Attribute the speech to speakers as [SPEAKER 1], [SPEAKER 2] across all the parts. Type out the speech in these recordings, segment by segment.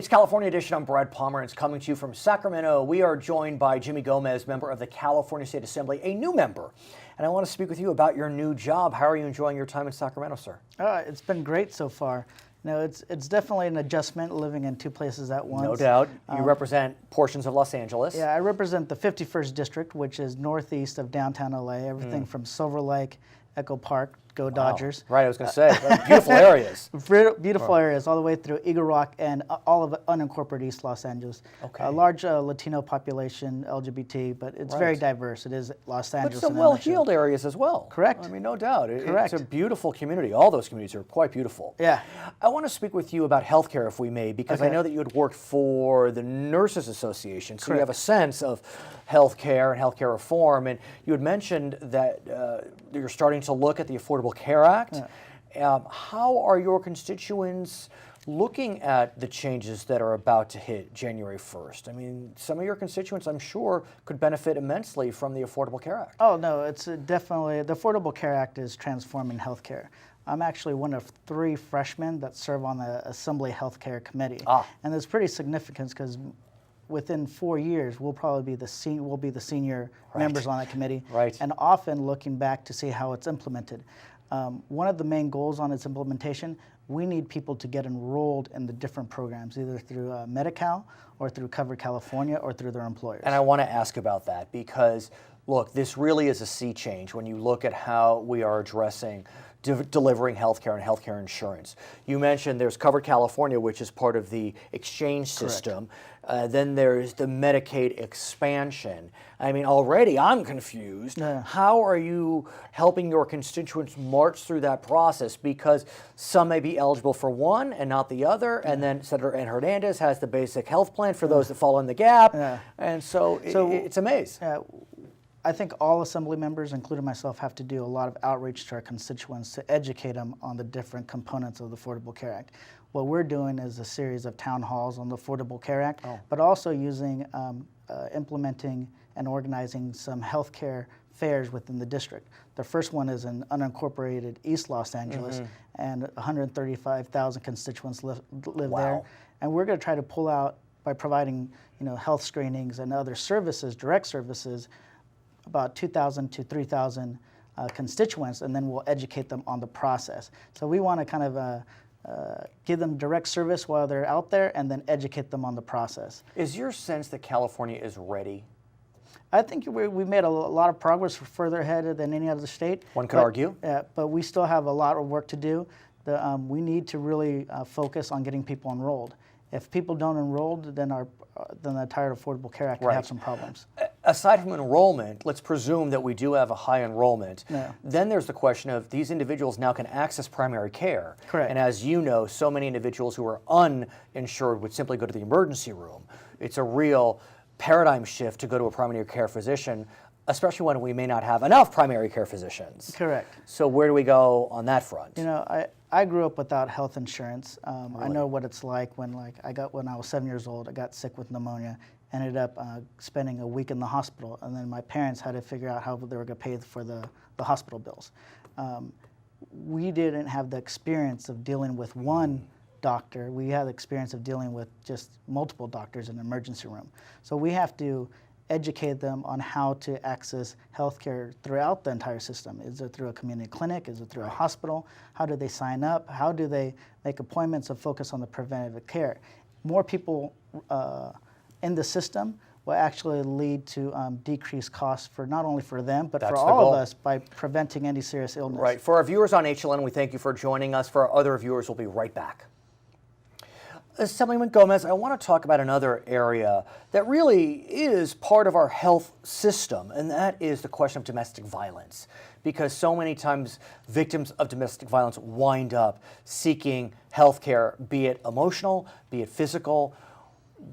[SPEAKER 1] It's California Edition. I'm Brad Pomerance coming to you from Sacramento. We are joined by Jimmy Gomez, member of the California State Assembly, a new member. And I want to speak with you about your new job. How are you enjoying your time in Sacramento, sir?
[SPEAKER 2] It's been great so far. No, it's definitely an adjustment living in two places at once.
[SPEAKER 1] No doubt. You represent portions of Los Angeles.
[SPEAKER 2] Yeah, I represent the 51st District, which is northeast of downtown LA, everything from Silver Lake, Echo Park, go Dodgers.
[SPEAKER 1] Right, I was going to say, beautiful areas.
[SPEAKER 2] Beautiful areas, all the way through Eagle Rock and all of unincorporated East Los Angeles.
[SPEAKER 1] Okay.
[SPEAKER 2] A large Latino population, LGBT, but it's very diverse. It is Los Angeles.
[SPEAKER 1] But some well-heeled areas as well.
[SPEAKER 2] Correct.
[SPEAKER 1] I mean, no doubt.
[SPEAKER 2] Correct.
[SPEAKER 1] It's a beautiful community. All those communities are quite beautiful.
[SPEAKER 2] Yeah.
[SPEAKER 1] I want to speak with you about healthcare, if we may, because I know that you had worked for the Nurses Association, so you have a sense of healthcare and healthcare reform, and you had mentioned that you're starting to look at the Affordable Care Act. Yeah. How are your constituents looking at the changes that are about to hit January 1st? I mean, some of your constituents, I'm sure, could benefit immensely from the Affordable Care Act.
[SPEAKER 2] Oh, no, it's definitely, the Affordable Care Act is transforming healthcare. I'm actually one of 3 freshmen that serve on the Assembly Healthcare Committee. And it's pretty significant because within 4 years, we'll probably be the senior members on that committee. And often looking back to see how it's implemented. One of the main goals on its implementation, we need people to get enrolled in the different programs, either through Medi-Cal or through Covered California or through their employers.
[SPEAKER 1] And I want to ask about that because, look, this really is a sea change when you look at how we are addressing delivering healthcare and healthcare insurance. You mentioned there's Covered California, which is part of the exchange system. Then there's the Medicaid expansion. I mean, already I'm confused. How are you helping your constituents march through that process? Because some may be eligible for one and not the other, and then Senator Ed Hernandez has the basic health plan for those that fall in the gap. And so it's a maze.
[SPEAKER 2] I think all Assembly members, including myself, have to do a lot of outreach to our constituents to educate them on the different components of the Affordable Care Act. What we're doing is a series of town halls on the Affordable Care Act, but also using, implementing and organizing some healthcare fairs within the district. The first one is in unincorporated East Los Angeles, and 135,000 constituents live there. And we're going to try to pull out, by providing health screenings and other services, direct services, about 2,000 to 3,000 constituents, and then we'll educate them on the process. So we want to kind of give them direct service while they're out there and then educate them on the process.
[SPEAKER 1] Is your sense that California is ready?
[SPEAKER 2] I think we've made a lot of progress further ahead than any other state.
[SPEAKER 1] One could argue.
[SPEAKER 2] But we still have a lot of work to do. We need to really focus on getting people enrolled. If people don't enroll, then the entire Affordable Care Act could have some problems.
[SPEAKER 1] Aside from enrollment, let's presume that we do have a high enrollment. Then there's the question of these individuals now can access primary care.
[SPEAKER 2] Correct.
[SPEAKER 1] And as you know, so many individuals who are uninsured would simply go to the emergency room. It's a real paradigm shift to go to a primary care physician, especially when we may not have enough primary care physicians.
[SPEAKER 2] Correct.
[SPEAKER 1] So where do we go on that front?
[SPEAKER 2] I grew up without health insurance. I know what it's like when I was 7 years old, I got sick with pneumonia, ended up spending a week in the hospital, and then my parents had to figure out how they were going to pay for the hospital bills. We didn't have the experience of dealing with one doctor. We had the experience of dealing with just multiple doctors in the emergency room. So we have to educate them on how to access healthcare throughout the entire system. Is it through a community clinic? Is it through a hospital? How do they sign up? How do they make appointments and focus on the preventative care? More people in the system will actually lead to decreased costs for not only for them, but for all of us by preventing any serious illness.
[SPEAKER 1] Right. For our viewers on HLN, we thank you for joining us. For our other viewers, we'll be right back. Assemblyman Gomez, I want to talk about another area that really is part of our health system, and that is the question of domestic violence. Because so many times victims of domestic violence wind up seeking health care, be it emotional, be it physical.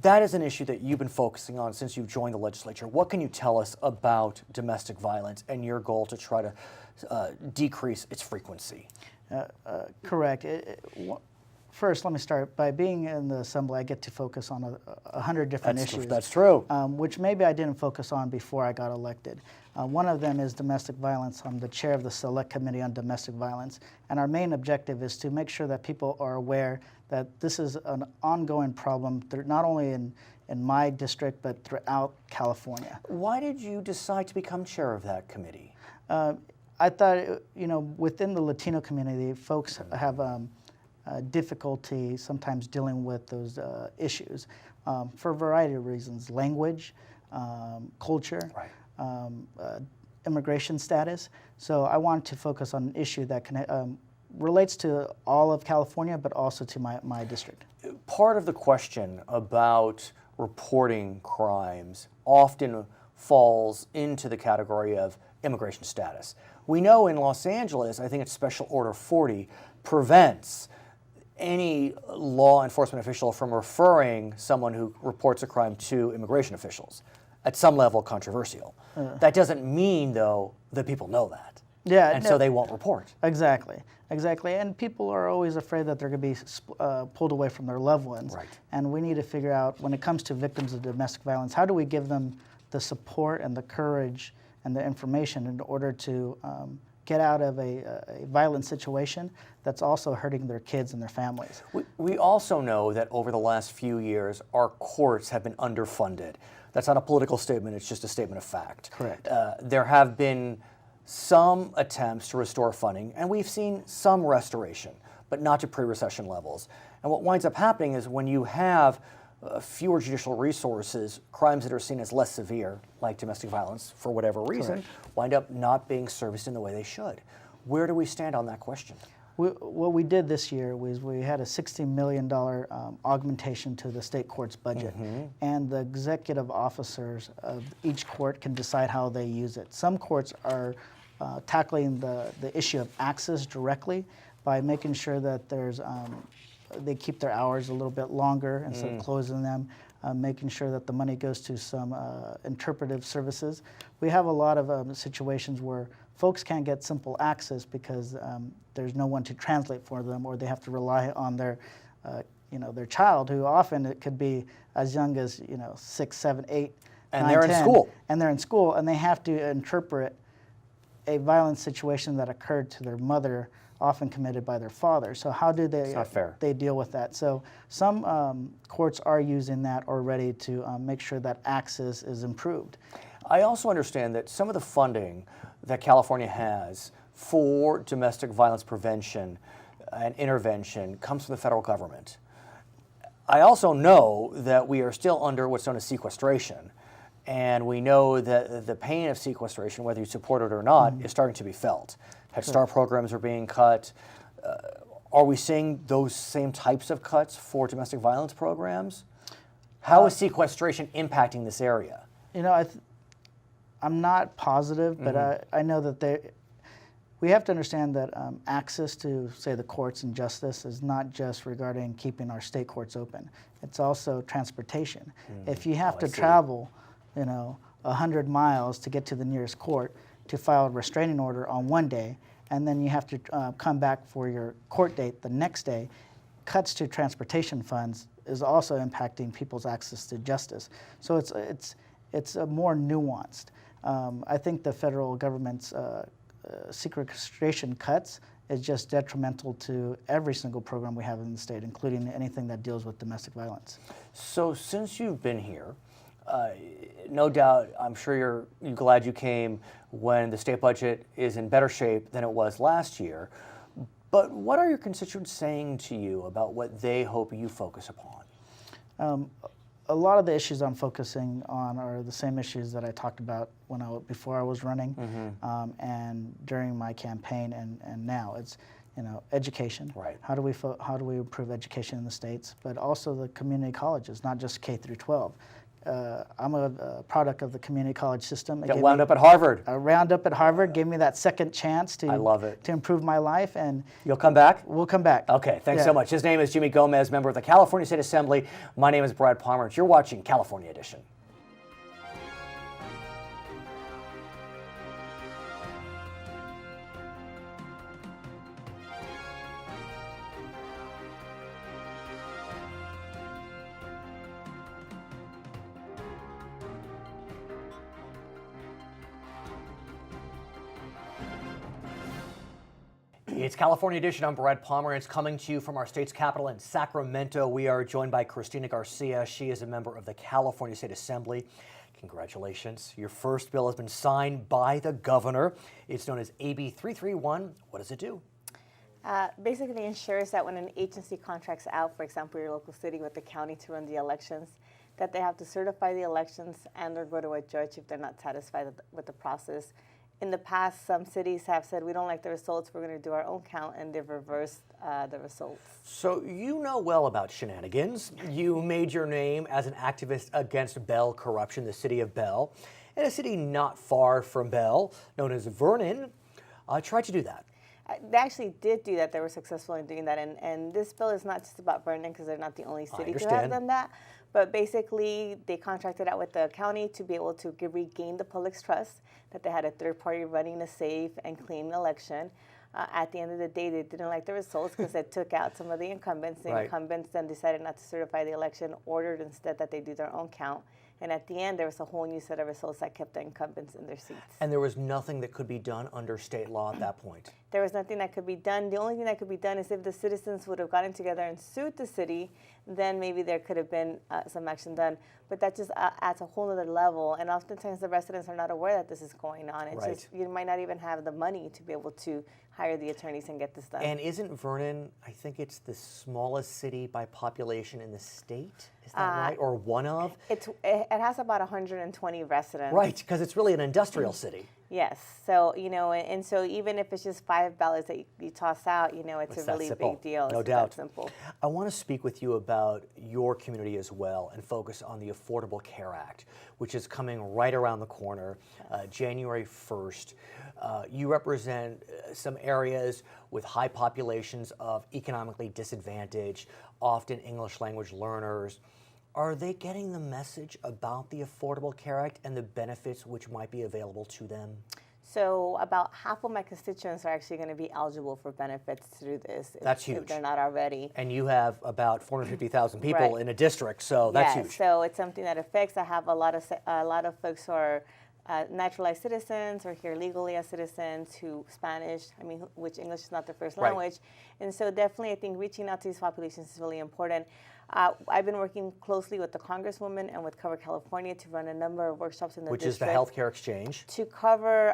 [SPEAKER 1] That is an issue that you've been focusing on since you've joined the legislature. What can you tell us about domestic violence and your goal to try to decrease its frequency?
[SPEAKER 2] Correct. First, let me start by being in the Assembly. I get to focus on 100 different issues.
[SPEAKER 1] That's true.
[SPEAKER 2] Which maybe I didn't focus on before I got elected. One of them is domestic violence. I'm the chair of the Select Committee on Domestic Violence, and our main objective is to make sure that people are aware that this is an ongoing problem, not only in my district, but throughout California.
[SPEAKER 1] Why did you decide to become chair of that committee?
[SPEAKER 2] I thought, within the Latino community, folks have difficulty sometimes dealing with those issues for a variety of reasons: language, culture,
[SPEAKER 1] Right.
[SPEAKER 2] Immigration status. So I wanted to focus on an issue that relates to all of California, but also to my district.
[SPEAKER 1] Part of the question about reporting crimes often falls into the category of immigration status. We know in Los Angeles, I think it's Special Order 40, prevents any law enforcement official from referring someone who reports a crime to immigration officials. At some level, controversial. That doesn't mean, though, that people know that.
[SPEAKER 2] Yeah,
[SPEAKER 1] and so they won't report.
[SPEAKER 2] Exactly. And people are always afraid that they're going to be pulled away from their loved ones.
[SPEAKER 1] Right.
[SPEAKER 2] And we need to figure out, when it comes to victims of domestic violence, how do we give them the support and the courage and the information in order to get out of a violent situation that's also hurting their kids and their families.
[SPEAKER 1] We also know that over the last few years, our courts have been underfunded. That's not a political statement, it's just a statement of fact.
[SPEAKER 2] Correct.
[SPEAKER 1] There have been some attempts to restore funding, and we've seen some restoration, but not to pre-recession levels. And what winds up happening is when you have fewer judicial resources, crimes that are seen as less severe, like domestic violence, for whatever reason, wind up not being serviced in the way they should. Where do we stand on that question?
[SPEAKER 2] What we did this year was we had a $60 million augmentation to the state court's budget, and the executive officers of each court can decide how they use it. Some courts are tackling the issue of access directly by making sure that there's they keep their hours a little bit longer instead of closing them, making sure that the money goes to some interpretive services. We have a lot of situations where folks can't get simple access because there's no one to translate for them, or they have to rely on their child, who often it could be as young as 6, 7, 8,
[SPEAKER 1] and
[SPEAKER 2] 9,
[SPEAKER 1] they're
[SPEAKER 2] 10,
[SPEAKER 1] in school.
[SPEAKER 2] And they're in school, and they have to interpret a violent situation that occurred to their mother, often committed by their father. So how do they they deal with that? So some courts are using that already to make sure that access is improved.
[SPEAKER 1] I also understand that some of the funding that California has for domestic violence prevention and intervention comes from the federal government. I also know that we are still under what's known as sequestration, and we know that the pain of sequestration, whether you support it or not, is starting to be felt. Head Start programs are being cut. Are we seeing those same types of cuts for domestic violence programs? How is sequestration impacting this area?
[SPEAKER 2] I'm not positive, but I know that we have to understand that access to, say, the courts and justice is not just regarding keeping our state courts open. It's also transportation. If you have to travel, 100 miles to get to the nearest court to file a restraining order on one day, and then you have to come back for your court date the next day, cuts to transportation funds is also impacting people's access to justice. So it's more nuanced. I think the federal government's sequestration cuts is just detrimental to every single program we have in the state, including anything that deals with domestic violence.
[SPEAKER 1] So since you've been here, no doubt, I'm sure you're glad you came when the state budget is in better shape than it was last year. But what are your constituents saying to you about what they hope you focus upon?
[SPEAKER 2] A lot of the issues I'm focusing on are the same issues that I talked about before I was running, and during my campaign, and now. It's education.
[SPEAKER 1] Right.
[SPEAKER 2] How do we improve education in the states? But also the community colleges, not just K through 12. I'm a product of the community college system.
[SPEAKER 1] That wound up at Harvard.
[SPEAKER 2] I wound up at Harvard, gave me that second chance to
[SPEAKER 1] I love it.
[SPEAKER 2] to improve my life, and
[SPEAKER 1] You'll come back?
[SPEAKER 2] we'll come back.
[SPEAKER 1] Okay, thanks so much. His name is Jimmy Gomez, member of the California State Assembly. My name is Brad Pomerance. You're watching California Edition. It's California Edition. I'm Brad Pomerance coming to you from our state's capital in Sacramento. We are joined by Cristina Garcia. She is a member of the California State Assembly. Congratulations. Your first bill has been signed by the governor. It's known as AB 331. What does it do?
[SPEAKER 3] Basically ensures that when an agency contracts out, for example, your local city with the county to run the elections, that they have to certify the elections and or go to a judge if they're not satisfied with the process. In the past, some cities have said, we don't like the results, we're going to do our own count, and they've reversed the results.
[SPEAKER 1] So you know well about shenanigans. You made your name as an activist against Bell corruption, the city of Bell, and a city not far from Bell, known as Vernon, tried to do that.
[SPEAKER 3] They actually did do that. They were successful in doing that. And this bill is not just about Vernon because they're not the only city to have done that. But basically, they contracted out with the county to be able to regain the public's trust that they had a third party running a safe and clean election. At the end of the day, they didn't like the results because it took out some of the incumbents. The incumbents then decided not to certify the election, ordered instead that they do their own count. And at the end, there was a whole new set of results that kept the incumbents in their seats.
[SPEAKER 1] And there was nothing that could be done under state law at that point?
[SPEAKER 3] There was nothing that could be done. The only thing that could be done is if the citizens would have gotten together and sued the city, then maybe there could have been some action done. But that just adds a whole other level. And oftentimes the residents are not aware that this is going on. It's just, you might not even have the money to be able to hire the attorneys and get this done.
[SPEAKER 1] And isn't Vernon, I think it's the smallest city by population in the state? Is that right? Or one of?
[SPEAKER 3] It has about 120 residents.
[SPEAKER 1] Right, because it's really an industrial city.
[SPEAKER 3] Yes. So, and so even if it's just 5 ballots that you toss out, it's a really big deal.
[SPEAKER 1] No doubt.
[SPEAKER 3] That simple.
[SPEAKER 1] I want to speak with you about your community as well and focus on the Affordable Care Act, which is coming right around the corner, January 1st. You represent some areas with high populations of economically disadvantaged, often English language learners. Are they getting the message about the Affordable Care Act and the benefits which might be available to them?
[SPEAKER 3] So about half of my constituents are actually going to be eligible for benefits through this.
[SPEAKER 1] That's huge.
[SPEAKER 3] If they're not already.
[SPEAKER 1] And you have about 450,000 people in a district, so that's huge.
[SPEAKER 3] So it's something that affects. I have a lot of folks who are naturalized citizens or here legally as citizens who Spanish, which English is not their first language. And so definitely I think reaching out to these populations is really important. I've been working closely with the Congresswoman and with Cover California to run a number of workshops in the district.
[SPEAKER 1] Which is the healthcare exchange.
[SPEAKER 3] To cover,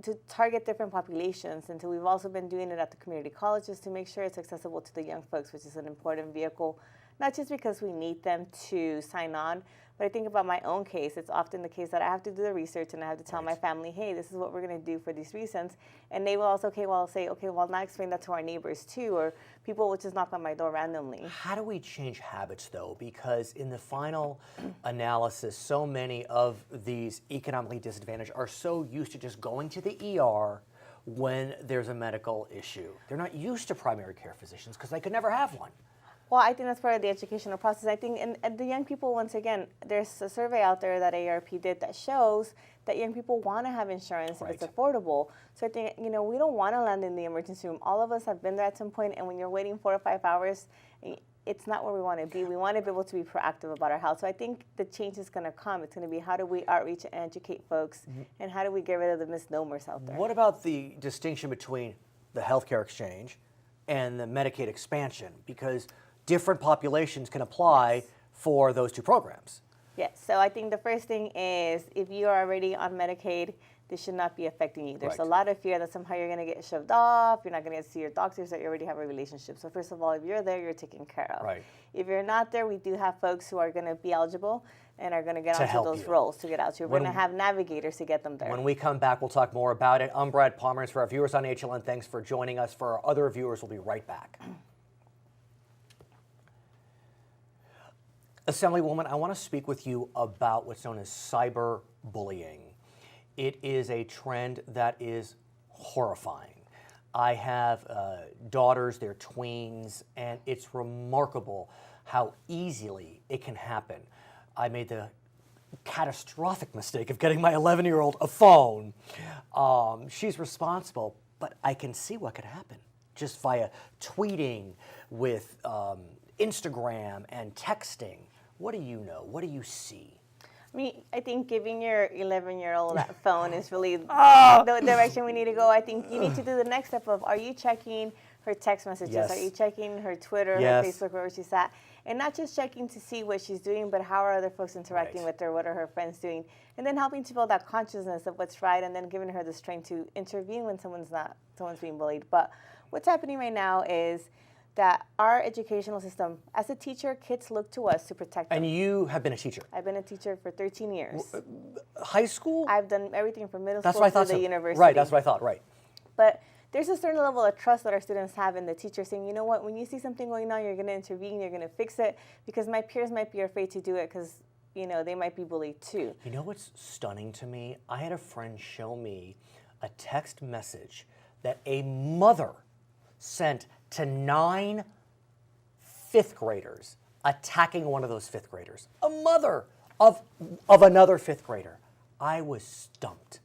[SPEAKER 3] to target different populations. And so we've also been doing it at the community colleges to make sure it's accessible to the young folks, which is an important vehicle, not just because we need them to sign on, but I think about my own case. It's often the case that I have to do the research and I have to tell my family, hey, this is what we're going to do for these reasons. And they will also, now explain that to our neighbors too, or people will just knock on my door randomly.
[SPEAKER 1] How do we change habits though? Because in the final analysis, so many of these economically disadvantaged are so used to just going to the ER when there's a medical issue. They're not used to primary care physicians because they could never have one.
[SPEAKER 3] Well, I think that's part of the educational process. I think, and the young people, once again, there's a survey out there that AARP did that shows that young people want to have insurance if it's affordable. So I think, we don't want to land in the emergency room. All of us have been there at some point, and when you're waiting 4 or 5 hours, it's not where we want to be. We want to be able to be proactive about our health. So I think the change is going to come. It's going to be how do we outreach and educate folks, and how do we get rid of the misnomers out there.
[SPEAKER 1] What about the distinction between the healthcare exchange and the Medicaid expansion? Because different populations can apply for those two programs.
[SPEAKER 3] Yes, so I think the first thing is if you are already on Medicaid, this should not be affecting you. There's a lot of fear that somehow you're going to get shoved off, you're not going to see your doctors, that you already have a relationship. So first of all, if you're there, you're taken care of. If you're not there, we do have folks who are going to be eligible and are going to get onto those roles to get out. So we're going to have navigators to get them there.
[SPEAKER 1] When we come back, we'll talk more about it. I'm Brad Pomerance. For our viewers on HLN, thanks for joining us. For our other viewers, we'll be right back. Assemblywoman, I want to speak with you about what's known as cyberbullying. It is a trend that is horrifying. I have daughters, they're tweens, and it's remarkable how easily it can happen. I made the catastrophic mistake of getting my 11-year-old a phone. She's responsible, but I can see what could happen just via tweeting with Instagram and texting. What do you know? What do you see?
[SPEAKER 3] I mean, I think giving your 11-year-old that phone is really the direction we need to go. I think you need to do the next step of, are you checking her text messages?
[SPEAKER 1] Yes.
[SPEAKER 3] Are you checking her Twitter,
[SPEAKER 1] Yes.
[SPEAKER 3] her Facebook, wherever she's at? And not just checking to see what she's doing, but how are other folks interacting with her? What are her friends doing? And then helping to build that consciousness of what's right, and then giving her the strength to intervene when someone's being bullied. But what's happening right now is that our educational system, as a teacher, kids look to us to protect them.
[SPEAKER 1] And you have been a teacher.
[SPEAKER 3] I've been a teacher for 13 years.
[SPEAKER 1] High school?
[SPEAKER 3] I've done everything from middle
[SPEAKER 1] That's
[SPEAKER 3] school
[SPEAKER 1] what I thought
[SPEAKER 3] to the
[SPEAKER 1] so.
[SPEAKER 3] university.
[SPEAKER 1] Right, that's what I thought, right.
[SPEAKER 3] But there's a certain level of trust that our students have in the teacher saying, you know what, when you see something going on, you're going to intervene, you're going to fix it, because my peers might be afraid to do it because, you know, they might be bullied too.
[SPEAKER 1] You know what's stunning to me? I had a friend show me a text message that a mother sent to 9 fifth graders attacking one of those fifth graders. A mother of another fifth grader. I was stumped.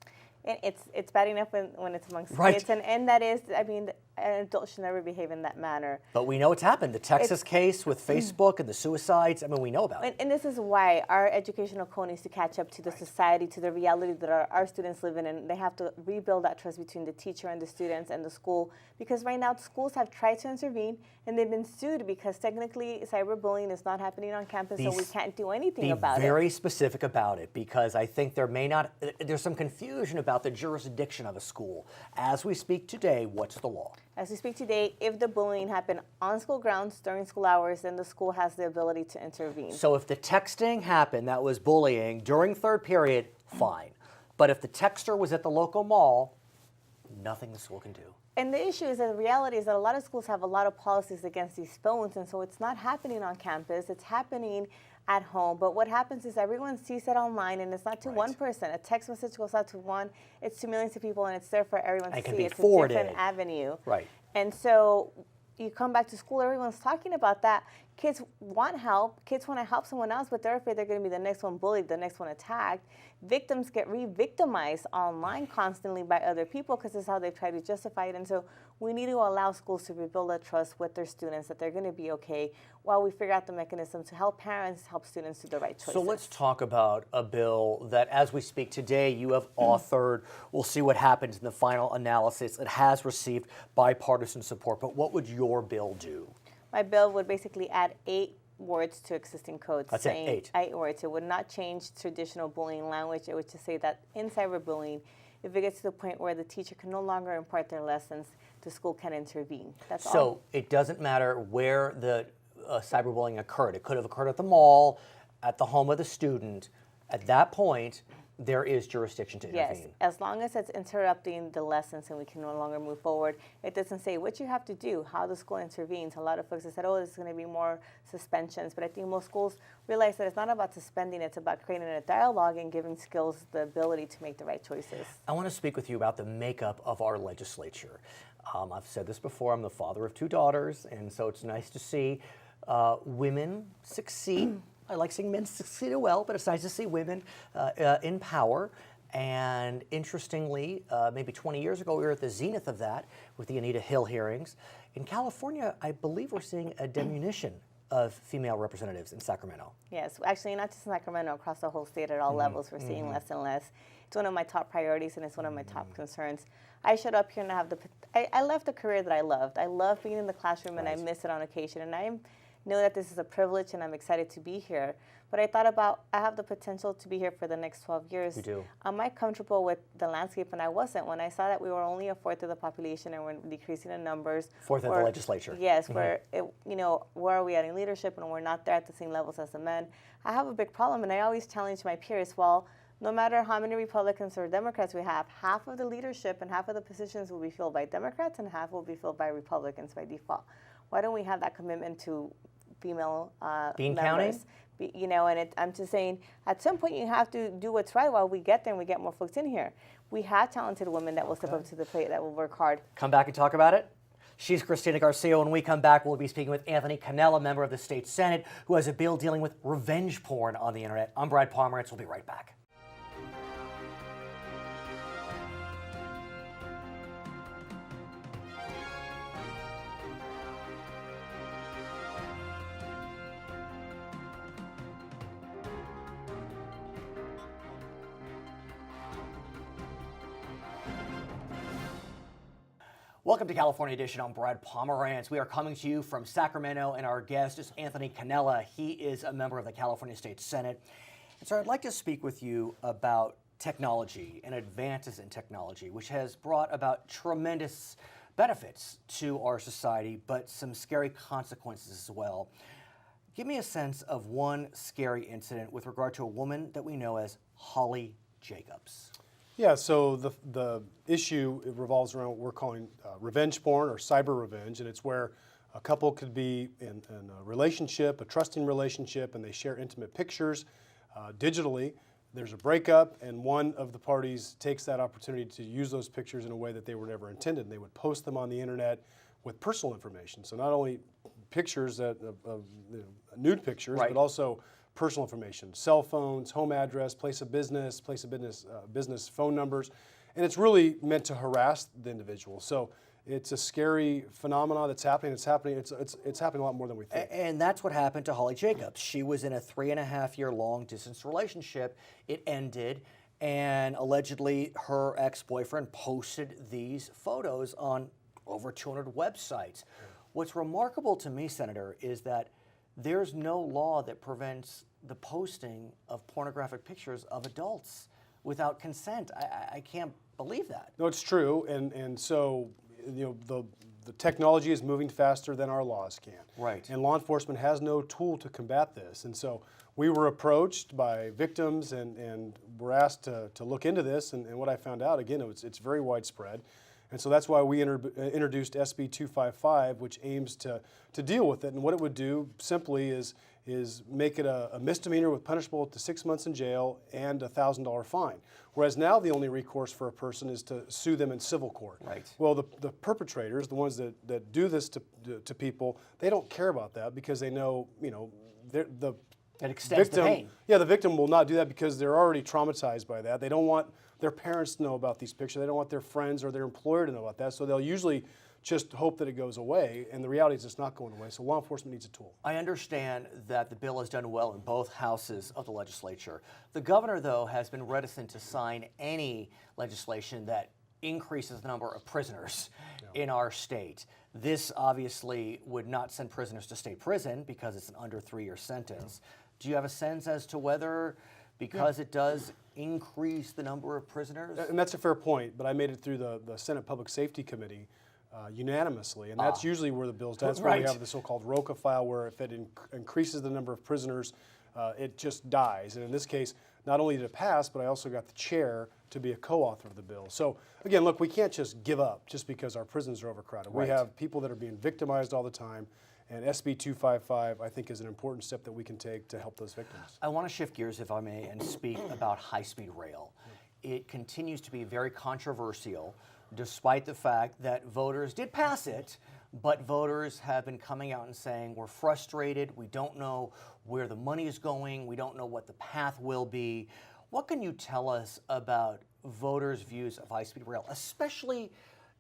[SPEAKER 3] And it's bad enough when it's amongst
[SPEAKER 1] Right.
[SPEAKER 3] kids, and that is, I mean, an adult should never behave in that manner.
[SPEAKER 1] But we know it's happened. The Texas case with Facebook and the suicides, I mean, we know about it.
[SPEAKER 3] And this is why our educational code needs to catch up to the society, to the reality that our students live in, and they have to rebuild that trust between the teacher and the students and the school. Because right now, schools have tried to intervene, and they've been sued because technically cyberbullying is not happening on campus, so we can't do anything about it.
[SPEAKER 1] Be very specific about it, because I think there's some confusion about the jurisdiction of a school. As we speak today, what's the law?
[SPEAKER 3] As we speak today, if the bullying happened on school grounds during school hours, then the school has the ability to intervene.
[SPEAKER 1] So if the texting happened that was bullying during third period, fine. But if the texter was at the local mall, nothing the school can do.
[SPEAKER 3] And the issue is that the reality is that a lot of schools have a lot of policies against these phones, and so it's not happening on campus, it's happening at home. But what happens is everyone sees it online, and it's not to one person. A text message goes out to one, it's to millions of people, and it's there for everyone to see. It's a different avenue.
[SPEAKER 1] Right.
[SPEAKER 3] And so you come back to school, everyone's talking about that. Kids want help. Kids want to help someone else, but they're afraid they're going to be the next one bullied, the next one attacked. Victims get re-victimized online constantly by other people because this is how they've tried to justify it. And so we need to allow schools to rebuild that trust with their students, that they're going to be okay, while we figure out the mechanism to help parents, help students do the right choices.
[SPEAKER 1] So let's talk about a bill that, as we speak today, you have authored. We'll see what happens in the final analysis. It has received bipartisan support, but what would your bill do?
[SPEAKER 3] My bill would basically add 8 words to existing codes.
[SPEAKER 1] That's
[SPEAKER 3] saying
[SPEAKER 1] it,
[SPEAKER 3] 8 words. It would not change traditional bullying language. It would just say that in cyberbullying, if it gets to the point where the teacher can no longer impart their lessons, the school can intervene. That's all.
[SPEAKER 1] So it doesn't matter where the cyberbullying occurred. It could have occurred at the mall, at the home of the student. At that point, there is jurisdiction to intervene.
[SPEAKER 3] Yes, as long as it's interrupting the lessons and we can no longer move forward. It doesn't say what you have to do, how the school intervenes. A lot of folks have said, oh, there's going to be more suspensions. But I think most schools realize that it's not about suspending, it's about creating a dialogue and giving skills the ability to make the right choices.
[SPEAKER 1] I want to speak with you about the makeup of our legislature. I've said this before, I'm the father of 2 daughters, and so it's nice to see women succeed. I like seeing men succeed as well, but it's nice to see women in power. And interestingly, maybe 20 years ago, we were at the zenith of that with the Anita Hill hearings. In California, I believe we're seeing a diminution of female representatives in Sacramento.
[SPEAKER 3] Yes, actually not just in Sacramento, across the whole state at all levels, we're seeing less and less. It's one of my top priorities, and it's one of my top concerns. I showed up here and I left a career that I loved. I love being in the classroom, and I miss it on occasion. And I know that this is a privilege, and I'm excited to be here. But I thought about, I have the potential to be here for the next 12 years.
[SPEAKER 1] You do.
[SPEAKER 3] Am I comfortable with the landscape? And I wasn't. When I saw that we were only a fourth of the population and we're decreasing in numbers.
[SPEAKER 1] Fourth of the legislature.
[SPEAKER 3] Yes, where are we at in leadership, and we're not there at the same levels as the men. I have a big problem, and I always challenge my peers, well, no matter how many Republicans or Democrats we have, half of the leadership and half of the positions will be filled by Democrats and half will be filled by Republicans by default. Why don't we have that commitment to female
[SPEAKER 1] Bean
[SPEAKER 3] members?
[SPEAKER 1] counting?
[SPEAKER 3] I'm just saying, at some point you have to do what's right while we get there and we get more folks in here. We have talented women that will step up to the plate, that will work hard.
[SPEAKER 1] Come back and talk about it. She's Cristina Garcia. When we come back, we'll be speaking with Anthony Cannella, member of the state Senate, who has a bill dealing with revenge porn on the internet. I'm Brad Pomerance. We'll be right back. Welcome to California Edition. I'm Brad Pomerance. We are coming to you from Sacramento, and our guest is Anthony Cannella. He is a member of the California State Senate. And so I'd like to speak with you about technology and advances in technology, which has brought about tremendous benefits to our society, but some scary consequences as well. Give me a sense of one scary incident with regard to a woman that we know as Holly Jacobs.
[SPEAKER 4] Yeah, so the issue revolves around what we're calling revenge porn or cyber revenge, and it's where a couple could be in a relationship, a trusting relationship, and they share intimate pictures digitally. There's a breakup, and one of the parties takes that opportunity to use those pictures in a way that they were never intended. And they would post them on the internet with personal information. So not only pictures of nude pictures,
[SPEAKER 1] right,
[SPEAKER 4] but also personal information, cell phones, home address, place of business, business phone numbers, and it's really meant to harass the individual. So it's a scary phenomenon that's happening. It's happening a lot more than we think.
[SPEAKER 1] And that's what happened to Holly Jacobs. She was in a 3.5-year long distance relationship. It ended, and allegedly her ex-boyfriend posted these photos on over 200 websites. What's remarkable to me, Senator, is that there's no law that prevents the posting of pornographic pictures of adults without consent. I can't believe that.
[SPEAKER 4] No, it's true, and so the technology is moving faster than our laws can.
[SPEAKER 1] Right.
[SPEAKER 4] And law enforcement has no tool to combat this, and so we were approached by victims and were asked to look into this, and what I found out, again, it's very widespread. And so that's why we introduced SB 255, which aims to deal with it. And what it would do simply is make it a misdemeanor with punishable up to 6 months in jail and a $1,000 fine. Whereas now the only recourse for a person is to sue them in civil court.
[SPEAKER 1] Right.
[SPEAKER 4] Well, the perpetrators, the ones that do this to people, they don't care about that because they know, the
[SPEAKER 1] it extends
[SPEAKER 4] victim,
[SPEAKER 1] the pain.
[SPEAKER 4] Yeah, the victim will not do that because they're already traumatized by that. They don't want their parents to know about these pictures. They don't want their friends or their employer to know about that. So they'll usually just hope that it goes away. And the reality is it's not going away. So law enforcement needs a tool.
[SPEAKER 1] I understand that the bill has done well in both houses of the legislature. The governor, though, has been reticent to sign any legislation that increases the number of prisoners in our state. This obviously would not send prisoners to state prison because it's an under 3-year sentence. Do you have a sense as to whether, because it does increase the number of prisoners?
[SPEAKER 4] And that's a fair point, but I made it through the Senate Public Safety Committee unanimously, and that's usually where the bill's done. That's why we have the so-called ROCA file, where if it increases the number of prisoners, it just dies. And in this case, not only did it pass, but I also got the chair to be a co-author of the bill. So again, look, we can't just give up just because our prisons are overcrowded.
[SPEAKER 1] Right.
[SPEAKER 4] We have people that are being victimized all the time. And SB 255, I think, is an important step that we can take to help those victims.
[SPEAKER 1] I want to shift gears, if I may, and speak about high-speed rail. It continues to be very controversial, despite the fact that voters did pass it, but voters have been coming out and saying, we're frustrated, we don't know where the money is going, we don't know what the path will be. What can you tell us about voters' views of high-speed rail, especially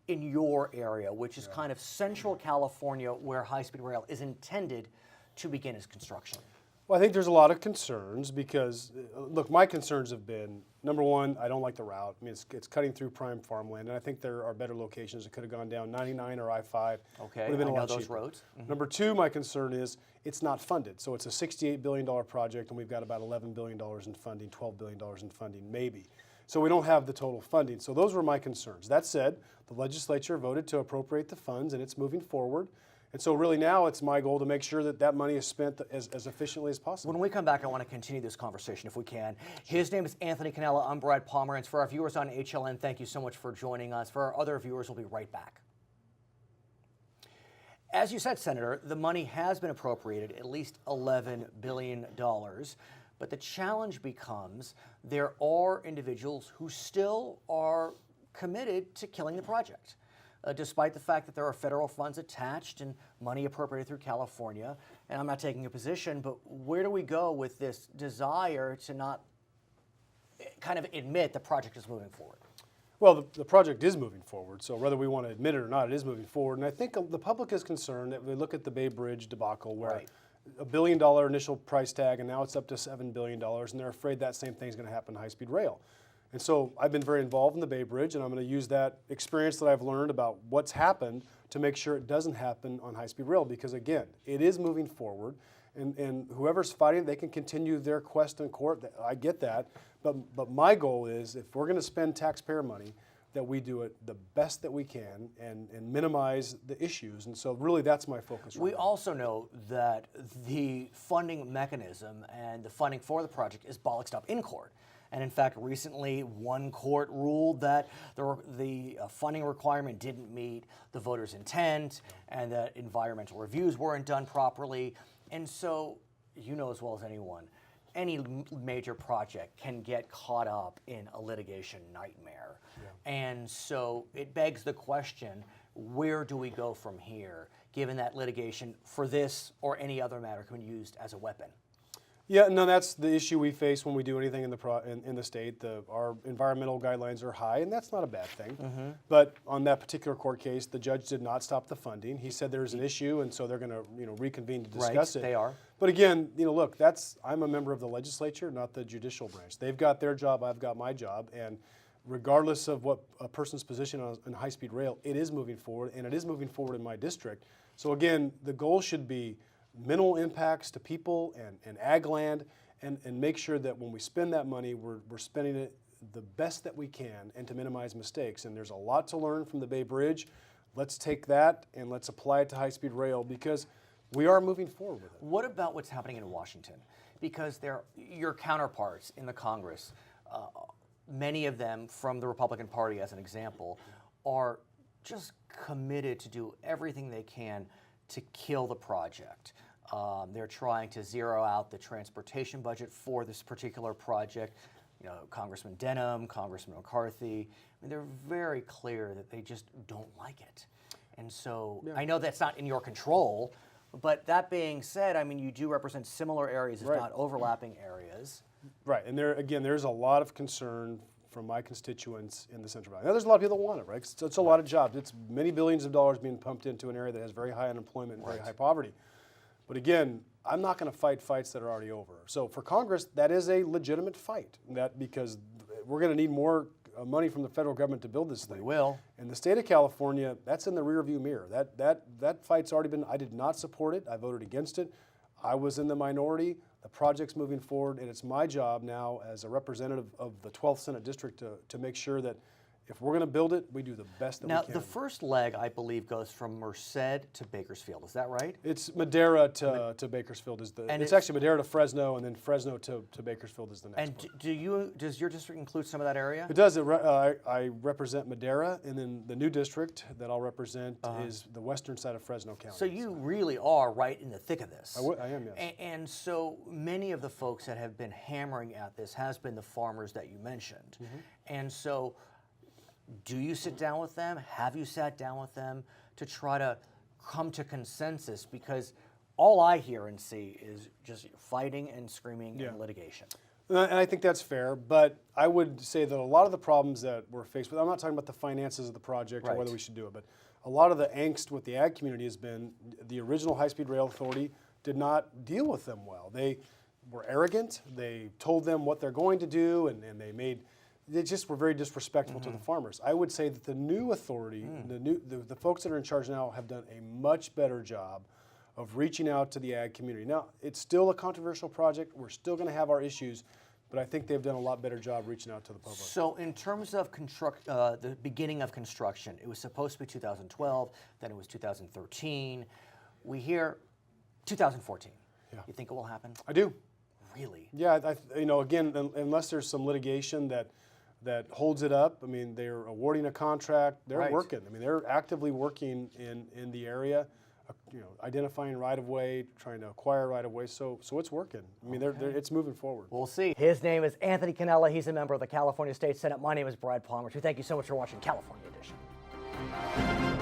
[SPEAKER 1] in your area, which is kind of central California, where high-speed rail is intended to begin its construction?
[SPEAKER 4] Well, I think there's a lot of concerns because, look, my concerns have been, number one, I don't like the route. I mean, it's cutting through prime farmland, and I think there are better locations. It could have gone down 99 or I-5.
[SPEAKER 1] Okay,
[SPEAKER 4] would have been
[SPEAKER 1] I
[SPEAKER 4] a
[SPEAKER 1] know
[SPEAKER 4] lot
[SPEAKER 1] those
[SPEAKER 4] cheaper.
[SPEAKER 1] roads. Mm-hmm.
[SPEAKER 4] Number two, my concern is it's not funded. So it's a $68 billion project, and we've got about $11 billion in funding, $12 billion in funding, maybe. So we don't have the total funding. So those were my concerns. That said, the legislature voted to appropriate the funds, and it's moving forward. And so really now it's my goal to make sure that that money is spent as efficiently as possible.
[SPEAKER 1] When we come back, I want to continue this conversation if we can. His name is Anthony Cannella. I'm Brad Pomerance. For our viewers on HLN, thank you so much for joining us. For our other viewers, we'll be right back. As you said, Senator, the money has been appropriated, at least $11 billion. But the challenge becomes there are individuals who still are committed to killing the project. Despite the fact that there are federal funds attached and money appropriated through California. And I'm not taking a position, but where do we go with this desire to not kind of admit the project is moving forward?
[SPEAKER 4] Well, the project is moving forward, so whether we want to admit it or not, it is moving forward. And I think the public is concerned that we look at the Bay Bridge debacle where $1 billion initial price tag, and now it's up to $7 billion, and they're afraid that same thing is going to happen to high-speed rail. And so I've been very involved in the Bay Bridge, and I'm going to use that experience that I've learned about what's happened to make sure it doesn't happen on high-speed rail, because again, it is moving forward, and whoever's fighting, they can continue their quest in court. I get that, but my goal is, if we're going to spend taxpayer money, that we do it the best that we can and minimize the issues. And so really that's my focus.
[SPEAKER 1] We also know that the funding mechanism and the funding for the project is bollocksed up in court. And in fact, recently one court ruled that the funding requirement didn't meet the voters' intent and that environmental reviews weren't done properly. And so, you know as well as anyone, any major project can get caught up in a litigation nightmare. Yeah. And so it begs the question, where do we go from here, given that litigation for this or any other matter can be used as a weapon?
[SPEAKER 4] Yeah, no, that's the issue we face when we do anything in the state. Our environmental guidelines are high, and that's not a bad thing. Mm-hmm. But on that particular court case, the judge did not stop the funding. He said there's an issue, and so they're going to reconvene to discuss it.
[SPEAKER 1] They are.
[SPEAKER 4] But again, look, I'm a member of the legislature, not the judicial branch. They've got their job, I've got my job, and regardless of what a person's position on high-speed rail, it is moving forward, and it is moving forward in my district. So again, the goal should be minimal impacts to people and ag land, and make sure that when we spend that money, we're spending it the best that we can and to minimize mistakes. And there's a lot to learn from the Bay Bridge. Let's take that and let's apply it to high-speed rail, because we are moving forward with it.
[SPEAKER 1] What about what's happening in Washington? Because your counterparts in the Congress, many of them from the Republican Party as an example, are just committed to do everything they can to kill the project. They're trying to zero out the transportation budget for this particular project. Congressman Denham, Congressman McCarthy, they're very clear that they just don't like it. And so yeah. I know that's not in your control, but that being said, you do represent similar areas, if not overlapping areas.
[SPEAKER 4] Right, and there's a lot of concern from my constituents in the Central Valley. Now, there's a lot of people that want it, right? It's a lot of jobs. It's many billions of dollars being pumped into an area that has very high unemployment and very high poverty. But again, I'm not going to fight fights that are already over. So for Congress, that is a legitimate fight, because we're going to need more money from the federal government to build this thing.
[SPEAKER 1] We will.
[SPEAKER 4] In the state of California, that's in the rearview mirror. That fight's already been. I did not support it. I voted against it. I was in the minority. The project's moving forward, and it's my job now as a representative of the 12th Senate District to make sure that if we're going to build it, we do the best that we can.
[SPEAKER 1] Now, the first leg, I believe, goes from Merced to Bakersfield. Is that right?
[SPEAKER 4] It's Madera to Bakersfield. It's actually Madera to Fresno, and then Fresno to Bakersfield is the next one.
[SPEAKER 1] And does your district include some of that area?
[SPEAKER 4] It does. I represent Madera, and then the new district that I'll represent is the western side of Fresno County.
[SPEAKER 1] So you really are right in the thick of this.
[SPEAKER 4] I am, yes.
[SPEAKER 1] And so many of the folks that have been hammering at this has been the farmers that you mentioned. Mm-hmm. And so do you sit down with them? Have you sat down with them to try to come to consensus? Because all I hear and see is just fighting and screaming and litigation.
[SPEAKER 4] And I think that's fair, but I would say that a lot of the problems that we're faced with, I'm not talking about the finances of the project or whether we should do it, but a lot of the angst with the ag community has been the original high-speed rail authority did not deal with them well. They were arrogant. They told them what they're going to do, and they just were very disrespectful to the farmers. I would say that the new authority, the folks that are in charge now, have done a much better job of reaching out to the ag community. Now, it's still a controversial project. We're still going to have our issues, but I think they've done a lot better job reaching out to the public.
[SPEAKER 1] So in terms of the beginning of construction, it was supposed to be 2012, then it was 2013. We hear 2014. Yeah. You think it will happen?
[SPEAKER 4] I do.
[SPEAKER 1] Really?
[SPEAKER 4] Yeah, again, unless there's some litigation that holds it up. They're awarding a contract. They're working. They're actively working in the area, identifying right-of-way, trying to acquire right-of-way. So it's working. It's moving forward.
[SPEAKER 1] We'll see. His name is Anthony Cannella. He's a member of the California State Senate. My name is Brad Pomerance. Thank you so much for watching California Edition.